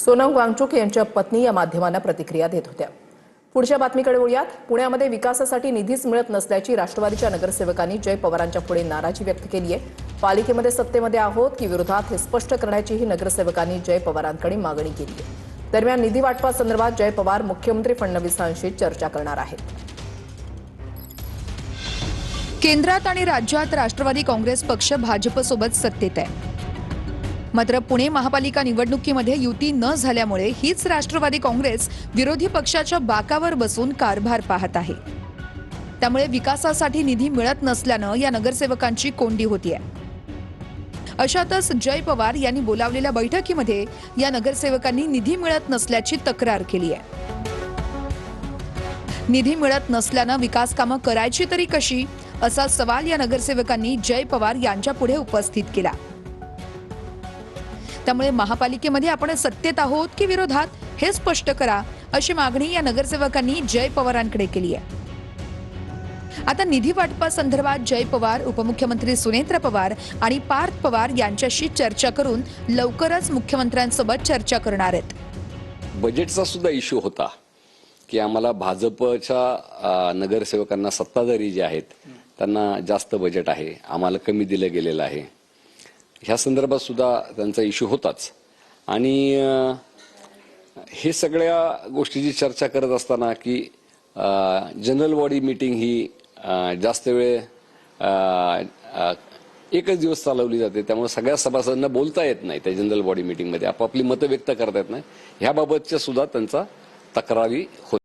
सोनम वांगचुक यांच्या पत्नी या माध्यमांना प्रतिक्रिया देत होत्या। पुढच्या बातमीकडे वळूयात। पुण्यामध्ये विकासासाठी निधीच मिळत नसल्याची राष्ट्रवादीच्या नगरसेवकांनी जय पवारांच्या पुढे नाराजी व्यक्त केली आहे। पालिकेमध्ये सत्तेमध्ये आहोत की विरोधात हे स्पष्ट करण्याचीही नगरसेवकांनी जय पवारांकडे मागणी केली आहे। दरम्यान निधी वाटपासंदर्भात जय पवार मुख्यमंत्री फडणवीसांशी चर्चा करणार आहेत। केंद्रात आणि राज्यात राष्ट्रवादी काँग्रेस पक्ष भाजपसोबत सत्तेत आहे। मात्र पुणे महापालिका निवडणुकीमध्ये युती न झाल्यामुळे हीच राष्ट्रवादी काँग्रेस विरोधी पक्षाच्या बाकावर बसून कारभार पाहत आहे। त्यामुळे विकासासाठी निधी मिळत नसल्याने या नगरसेवकांची कोंडी होतीये। अशातच जय पवार यांनी बोलावलेल्या बैठकीमध्ये या नगरसेवकांनी निधी मिळत नसल्याची तक्रार केली आहे। निधी मिळत नसल्याने विकास कामं करायची तरी कशी असा सवाल या नगरसेवकांनी जय पवार यांच्या पुढे उपस्थित केला। त्यामुळे महापालिकेमध्ये आपण सत्तेत आहोत की विरोधात हे स्पष्ट करा अशी मागणी या नगरसेवकांनी जय पवारांकडे केली आहे। आता निधी वाटपासंदर्भात जय पवार उपमुख्यमंत्री सुनेत्र पवार आणि पार्थ पवार यांच्याशी चर्चा करून लवकरच मुख्यमंत्र्यांसोबत चर्चा करणार आहेत। बजेटचा सुद्धा इश्यू होता की आम्हाला भाजपच्या नगरसेवकांना सत्ताधारी जे आहेत त्यांना जास्त बजेट आहे, आम्हाला कमी दिलं गेलेलं आहे। ह्या संदर्भात सुद्धा त्यांचा इश्यू होताच आणि हे सगळ्या गोष्टीची चर्चा करत असताना की जनरल बॉडी मीटिंग ही जास्त वेळ एकच दिवस चालवली जाते, त्यामुळे सगळ्या सभासदांना बोलता येत नाही त्या जनरल बॉडी मीटिंगमध्ये, आपापली मतं व्यक्त करता येत नाही। ह्याबाबतच्या सुद्धा त्यांचा तक्रारी होत।